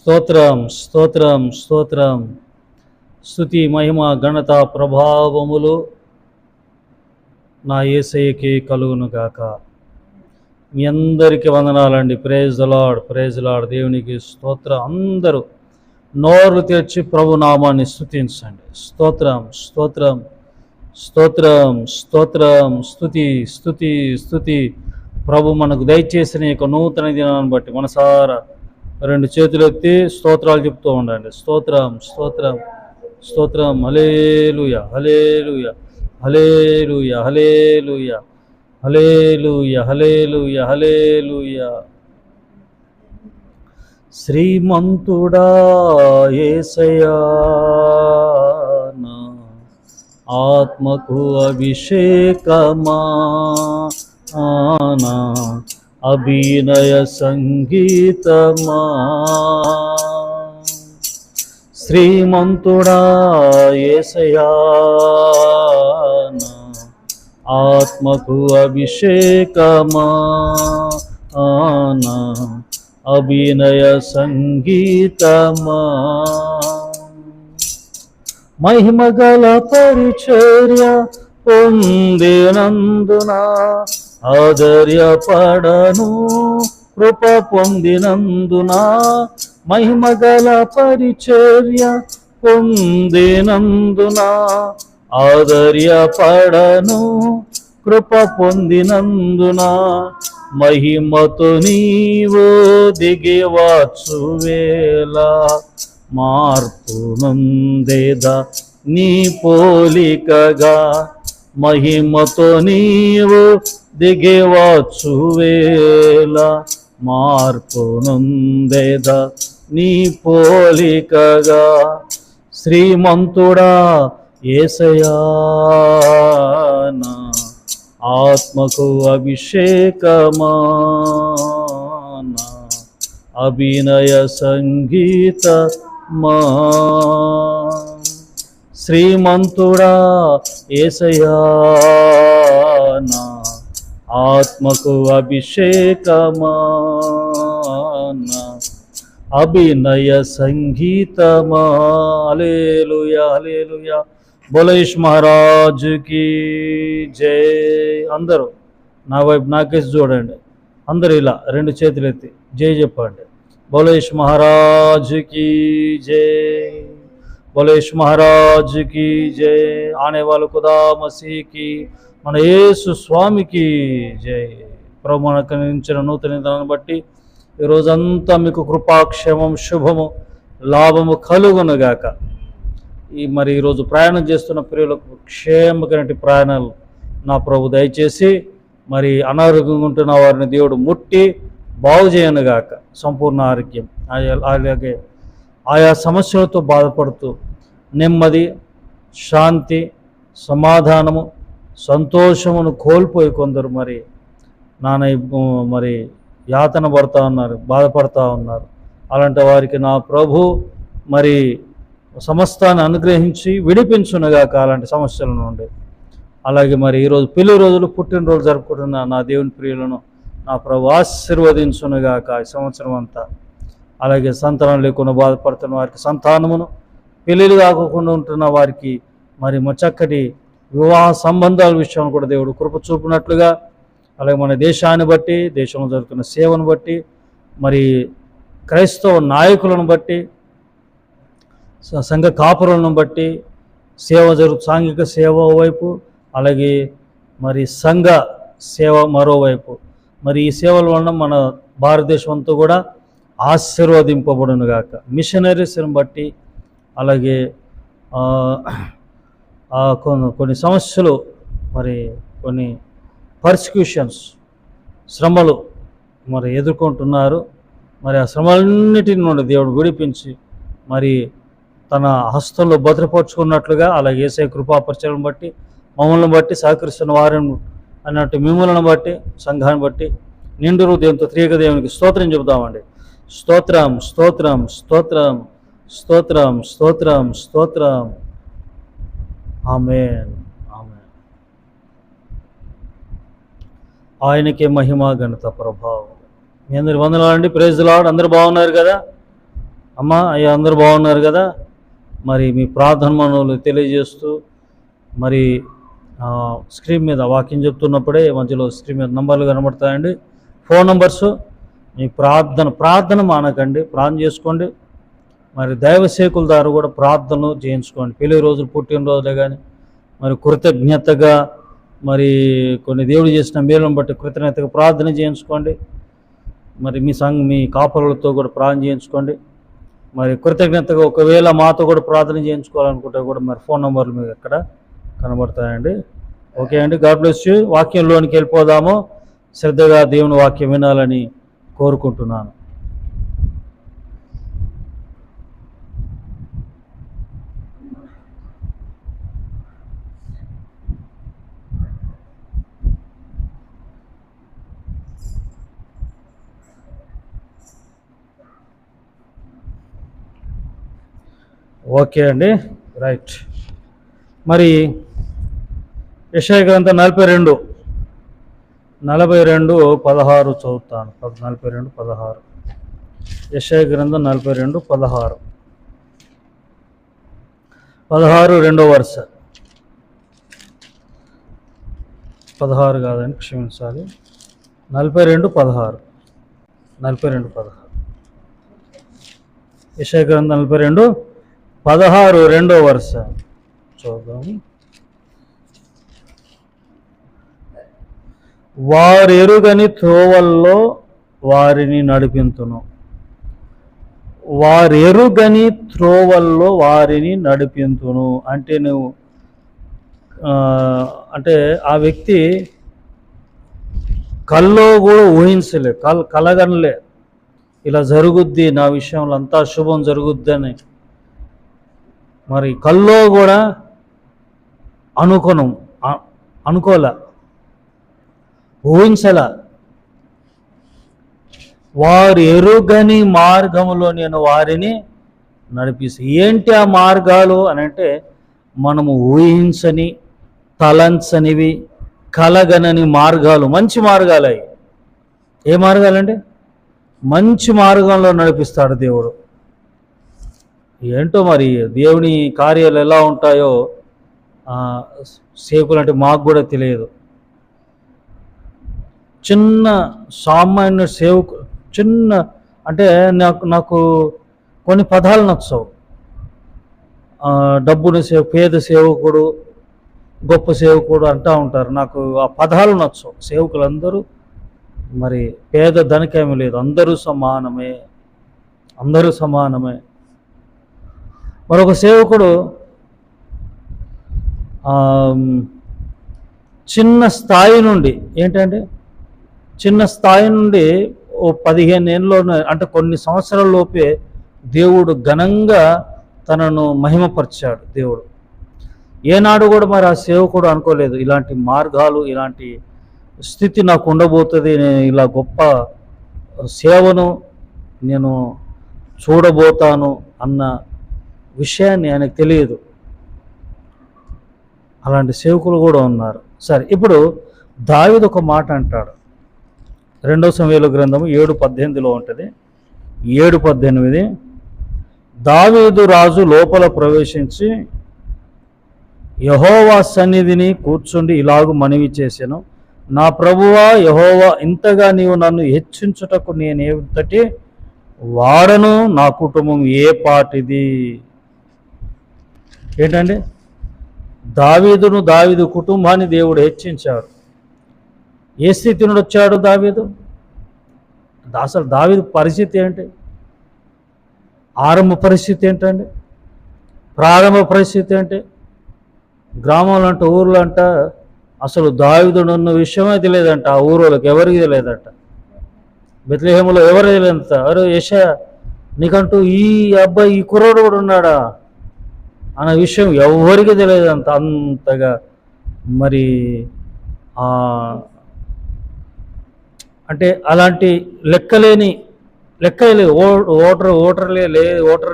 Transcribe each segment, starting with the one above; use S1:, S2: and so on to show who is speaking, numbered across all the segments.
S1: స్తోత్రం స్తోత్రం స్తోత్రం. స్తుతి మహిమ ఘనత ప్రభావములు నా యేసయ్యకే కలుగును గాక. మీ అందరికీ వందనాలండి. Praise the Lord, praise the Lord. దేవునికి స్తోత్రం. అందరూ నోరు తెరిచి ప్రభు నామాన్ని స్తుతించండి. స్తోత్రం స్తోత్రం స్తోత్రం స్తోత్రం. స్తుతి స్తుతి స్తుతి. ప్రభు మనకు దయచేసిన ఈ యొక్క నూతన దినాన్ని బట్టి మనసారా రెండు చేతులు ఎత్తి స్తోత్రాలు చెప్తూ ఉండండి. స్తోత్రం స్తోత్రం స్తోత్రం. హల్లెలూయా హల్లెలూయా హల్లెలూయా హల్లెలూయా హల్లెలూయా హల్లెలూయా హల్లెలూయా. శ్రీమంతుడా యేసయ్యా, నా ఆత్మకు అభిషేకమా, నా అభినయ సంగీతమా. శ్రీమంతుడా యేసయ్యా, నా ఆత్మకు అభిషేకమా, నా అభినయ సంగీతమా. మహిమగల పరిచర్య పొందినందున ఆదర్యపడను, కృప పొందినందున. మహిమగల పరిచర్య పొందినందున ఆదర్యపడను, కృప పొందినందున. మహిమతో నీవు దిగివచ్చు వేళ, మార్పు నొందేదా నీ పోలికగా. మహిమతో నీవు దిగివచ్చు వేళ, మార్పు నొందేదా నీ పోలికగా. శ్రీమంతుడా యేసయ్యా, నా ఆత్మకు అభిషేకమా, నా అభినయ సంగీతమా. శ్రీమంతుడా యేసయ్యా, నా ఆత్మకు అభిషేకమా, నా అభినయ సంగీతమా. హల్లెలూయా హల్లెలూయా. బోలేష్ మహారాజుకి జై. అందరూ నా వైపు నాకేసి చూడండి. అందరూ ఇలా రెండు చేతులు ఎత్తి జై చెప్పండి. బోలేష్ మహారాజుకి జై, బోలేష్ మహారాజుకి జై. ఆనే వాళ్ళు ఖుదా మసీకి, మన యేసు స్వామికి జై. ప్రభు మనకు అందించిన నూతన దినాన్ని బట్టి ఈరోజంతా మీకు కృపాక్షేమం శుభము లాభము కలుగునుగాక. మరి ఈరోజు ప్రయాణం చేస్తున్న ప్రియులకు క్షేమకరమైన ప్రయాణాలు నా ప్రభు దయచేసి, మరి అనారోగ్యంగా ఉంటున్న వారిని దేవుడు ముట్టి బాగు చేయనుగాక. సంపూర్ణ ఆరోగ్యం. అలాగే ఆయా సమస్యలతో బాధపడుతూ నెమ్మది, శాంతి, సమాధానము, సంతోషమును కోల్పోయి కొందరు మరి యాతన పడుతూ ఉన్నారు, బాధపడుతూ ఉన్నారు. అలాంటి వారికి నా ప్రభు మరి సమస్తాన్ని అనుగ్రహించి విడిపించునుగాక అలాంటి సమస్యల నుండి. అలాగే మరి ఈరోజు పెళ్లి రోజులు, పుట్టినరోజు జరుపుకుంటున్న నా దేవుని ప్రియులను నా ప్రభు ఆశీర్వదించునుగాక ఈ సంవత్సరం అంతా. అలాగే సంతానం లేకుండా బాధపడుతున్న వారికి సంతానమును, పెళ్ళిళ్ళు కాకుండా ఉంటున్న వారికి మరి చక్కటి వివాహ సంబంధాల విషయంలో కూడా దేవుడు కృప చూపినట్లుగా, అలాగే మన దేశాన్ని బట్టి, దేశంలో జరుగుతున్న సేవను బట్టి, మరి క్రైస్తవ నాయకులను బట్టి, సంఘ కాపురులను బట్టి సాంఘిక సేవ వైపు, అలాగే మరి సంఘ సేవ మరోవైపు, మరి ఈ సేవల వలన మన భారతదేశం అంతా కూడా ఆశీర్వదింపబడునుగాక. మిషనరీస్ని బట్టి, అలాగే కొన్ని సమస్యలు, మరి కొన్ని పర్సిక్యూషన్స్, శ్రమలు మరి ఎదుర్కొంటున్నారు. మరి ఆ శ్రమలన్నిటిని నుండి దేవుడు విడిపించి మరి తన హస్తంలో భద్రపరుచుకున్నట్లుగా, అలాగే యేసయ్య కృపాపరిచయం బట్టి, మమ్మల్ని బట్టి, సహకరిస్తున్న వారిని అన్నట్టు మిమ్మల్ని బట్టి, సంఘాన్ని బట్టి నిండు హృదయంతో త్రియక దేవునికి స్తోత్రం చెబుతామండి. స్తోత్రం స్తోత్రం స్తోత్రం స్తోత్రం స్తోత్రం స్తోత్రం. ఆమేన్ ఆమేన్. ఆయనకే మహిమ ఘనత ప్రభావం. మీ అందరి వందనాలండి. Praise the Lord. అందరూ బాగున్నారు కదా? అమ్మ అయ్యా అందరూ బాగున్నారు కదా? మరి మీ ప్రార్థన మనవులు తెలియజేస్తూ మరి స్క్రీన్ మీద వాక్యం చెప్తున్నప్పుడే మధ్యలో స్క్రీన్ మీద నంబర్లు కనబడతాయండి, ఫోన్ నంబర్సు. మీ ప్రార్థన మానకండి, ప్రార్థన చేసుకోండి. మరి దైవ సేవకుల ద్వారా కూడా ప్రార్థనలు చేయించుకోండి. పెళ్లి రోజులు, పుట్టినరోజులే కానీ మరి కృతజ్ఞతగా మరి కొన్ని దేవుడు చేసిన మేలును బట్టి కృతజ్ఞతగా ప్రార్థన చేయించుకోండి. మరి మీ కాపరులతో కూడా ప్రార్థన చేయించుకోండి. మరి కృతజ్ఞతగా ఒకవేళ మాతో కూడా ప్రార్థన చేయించుకోవాలనుకుంటే కూడా మరి ఫోన్ నంబర్లు మీకు ఎక్కడ కనబడతాయండి. ఓకే అండి, గాడ్ బ్లెస్ యూ. వాక్యంలోనికి వెళ్ళిపోదాము. శ్రద్ధగా దేవుని వాక్యం వినాలని కోరుకుంటున్నాను. ఓకే అండి, రైట్. మరి యెషయా గ్రంథం 42:16 చదువుతాను. 42:16. యెషయా గ్రంథం 42:16. 2వ వరుస. 16 కాదండి, క్షమించాలి. 42:16. యెషయా గ్రంథం 42:16 2వ వరుస చూద్దాం. వారెరుగని త్రోవల్లో వారిని నడిపింతును. వారెరుగని త్రోవల్లో వారిని నడిపింతును అంటే అంటే ఆ వ్యక్తి కల్లో కూడా ఊహించలే, కలగనలే ఇలా జరుగుద్ది, నా విషయంలో అంతా శుభం జరుగుద్దని. మరి కల్లో కూడా అనుకోలే, ఊహించలా. వారు ఎరుగని మార్గములో నేను వారిని నడిపిస్తాను. ఏంటి ఆ మార్గాలు అని అంటే, మనము ఊహించని, తలంచనివి, కలగనని మార్గాలు, మంచి మార్గాలు అవి. ఏ మార్గాలండి? మంచి మార్గంలో నడిపిస్తాడు దేవుడు. ఏంటో మరి దేవుని కార్యాలు ఎలా ఉంటాయో సేవకులు అంటే మాకు కూడా తెలియదు. చిన్న సామాన్య సేవకు అంటే నాకు కొన్ని పదాలు నచ్చవు. డబ్బుని పేద సేవకుడు, గొప్ప సేవకుడు అంటూ ఉంటారు. నాకు ఆ పదాలు నచ్చవు. సేవకులందరూ మరి పేద ధనికేమీ లేదు, అందరూ సమానమే. మరొక సేవకుడు చిన్న స్థాయి నుండి ఓ 15 ఏళ్ళలోనే అంటే కొన్ని సంవత్సరాల లోపే దేవుడు ఘనంగా తనను మహిమపరిచాడు. దేవుడు ఏనాడు కూడా మరి ఆ సేవకుడు అనుకోలేదు ఇలాంటి మార్గాలు, ఇలాంటి స్థితి నాకు ఉండబోతుంది, నేను ఇలా గొప్ప సేవను నేను చూడబోతాను అన్న విషయాన్ని ఆయనకు తెలియదు. అలాంటి సేవకులు కూడా ఉన్నారు. సరే, ఇప్పుడు దావీదు ఒక మాట అంటాడు. 2 సమూయేలు గ్రంథము 7:18 ఉంటుంది. 7:18 దావీదు రాజు లోపల ప్రవేశించి యెహోవా సన్నిధిని కూర్చుండి ఇలాగు మనవి చేసెను, నా ప్రభువా యెహోవా, ఇంతగా నీవు నన్ను హెచ్చించుటకు నేనేంతటి వాడను, నా కుటుంబం ఏ పాటిది. ఏంటండి? దావీదు కుటుంబాన్ని దేవుడు హెచ్చించాడు. ఏ స్థితి నుండి వచ్చాడు దావీదు? అసలు దావీదు పరిస్థితి ఏంటి? ఆరంభ పరిస్థితి ఏంటండి? ప్రారంభ పరిస్థితి ఏంటి? గ్రామంలో అంట, ఊర్లో అంట అసలు దావీదుడు ఉన్న విషయమే తెలియదంట. ఆ ఊరోళ్ళకి ఎవరికి తెలియదంట. బెత్లెహేములో ఎవరికి తెలియదంట. అరే యెషయా, నీకంటూ ఈ అబ్బాయి, ఈ కుర్రోడు కూడా ఉన్నాడా అన్న విషయం ఎవరికి తెలియదంత. అంతగా మరి అంటే అలాంటి లెక్కలేని ఓటర్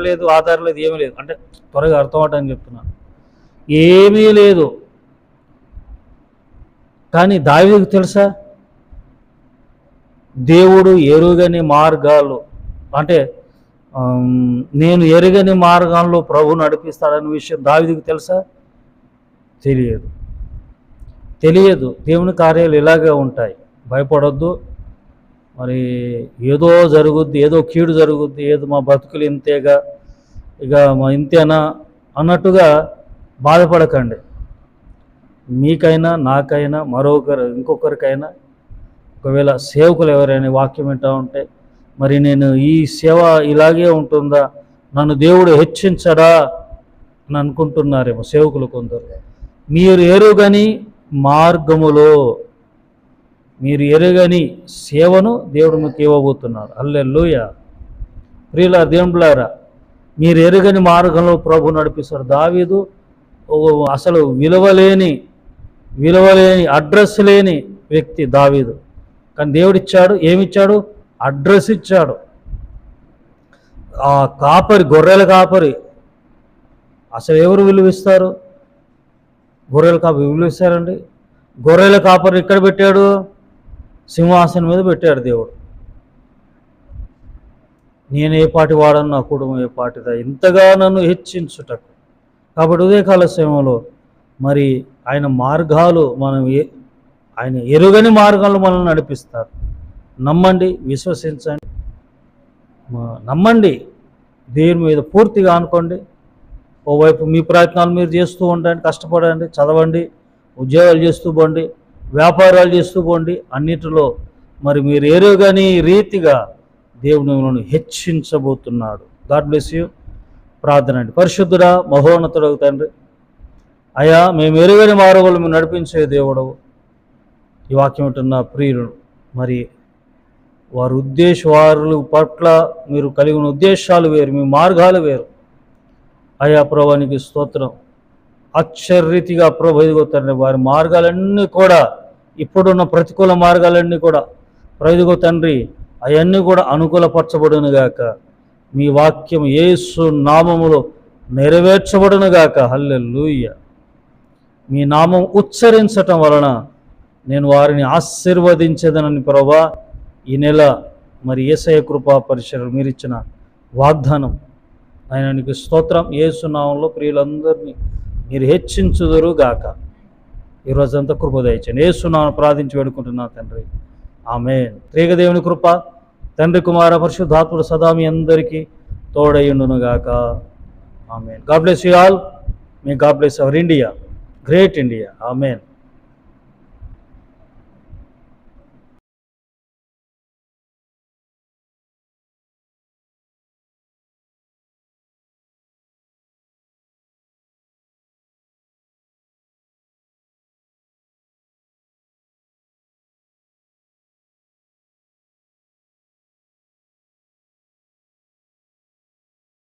S1: లేదు, ఆధారం లేదు, ఏమీ లేదు. అంటే త్వరగా అర్థం అవటానికి చెప్తున్నాను, ఏమీ లేదు. కానీ దావీదుకు తెలుసా, దేవుడు ఎరుగని మార్గాలు అంటే నేను ఎరుగని మార్గంలో ప్రభు నడిపిస్తాడనే విషయం దావీదుకు తెలుసా? తెలియదు. దేవుని కార్యాలు ఇలాగే ఉంటాయి. భయపడొద్దు. మరి ఏదో జరుగుద్ది, ఏదో కీడు జరుగుద్ది, ఏదో మా బతుకులు ఇంతేగా, ఇక మా ఇంతేనా అన్నట్టుగా బాధపడకండి. మీకైనా, నాకైనా, ఇంకొకరికైనా, ఒకవేళ సేవకులు ఎవరైనా వాక్యం వింటూ ఉంటే, మరి నేను ఈ సేవ ఇలాగే ఉంటుందా, నన్ను దేవుడు హెచ్చించడా అని అనుకుంటున్నారేమో సేవకులు కొందరు. మీరు ఎరుగని మార్గములో, మీరు ఎరుగని సేవను దేవుడు మీకు ఇవ్వబోతున్నాడు. హల్లెలూయా. ప్రియులారా, దేవులారా, మీరు ఎరుగని మార్గంలో ప్రభు నడిపిస్తారు. దావీదు అసలు విలువలేని అడ్రస్ లేని వ్యక్తి దావీదు. కానీ దేవుడిచ్చాడు. ఏమిచ్చాడు? అడ్రస్ ఇచ్చాడు. ఆ కాపరి, గొర్రెల కాపరి. అసలు ఎవరు విలువిస్తారు? గొర్రెల కాపరి విలువిస్తారండి? గొర్రెల కాపరి ఎక్కడ పెట్టాడు? సింహాసనం మీద పెట్టాడు దేవుడు. నేను ఏ పాటి వాడను, నా కుటుంబం ఏ పాటిదా, ఇంతగా నన్ను హెచ్చించుటకు. కాబట్టి ఉదయకాల సమయంలో మరి ఆయన మార్గాలు ఆయన ఎరుగని మార్గాలు మనల్ని నడిపిస్తారు. నమ్మండి, విశ్వసించండి, నమ్మండి, దేవుని మీద పూర్తిగా అనుకోండి. ఓవైపు మీ ప్రయత్నాలు మీరు చేస్తూ ఉండండి, కష్టపడండి, చదవండి, ఉద్యోగాలు చేస్తూ పోండి, వ్యాపారాలు చేస్తూ పోండి. అన్నిటిలో మరి మీరు ఎరుగని రీతిగా దేవుని మిమ్మల్ని హెచ్చించబోతున్నాడు. God bless you. ప్రార్థన అండి. పరిశుద్ధుడా, మహోన్నతుడగు తండ్రి, అయ్యా, మేము ఎరుగని మార్గంలో మేము నడిపించే దేవుడవు. ఈ వాక్యం ఉంటున్న ప్రియులు మరి వారి పట్ల మీరు కలిగిన ఉద్దేశాలు వేరు, మీ మార్గాలు వేరు. అయ్యా ప్రభానికి స్తోత్రం. ఆశ్చర్యరీతిగా ప్రభు తండ్రి, వారి మార్గాలన్నీ కూడా, ఇప్పుడున్న ప్రతికూల మార్గాలన్నీ కూడా ప్రభువు తండ్రి, అవన్నీ కూడా అనుకూలపరచబడునుగాక. మీ వాక్యం యేసు నామములో నెరవేర్చబడునుగాక. హల్లెలూయా. మీ నామం ఉచ్చరించటం వలన నేను వారిని ఆశీర్వదించేదనని ప్రభా, ఈ నెల మరి యేసయ్య కృపా పరిచర్యలు మీరు ఇచ్చిన వాగ్దానం, ఆయనకి స్తోత్రం. యేసు నామంలో ప్రియులందరినీ మీరు హెచ్చించుదురుగాక. ఈరోజంతా కృప దయచేయండి. యేసు నామమున ప్రార్థించి వేడుకుంటున్నా తండ్రి, ఆమేన్. త్రియేకదేవుని కృప, తండ్రి, కుమార, పరిశుద్ధాత్ముడు సదా మీ అందరికీ తోడయుండునుగాక. Amen. God bless you all. May God bless our India, great India. Amen.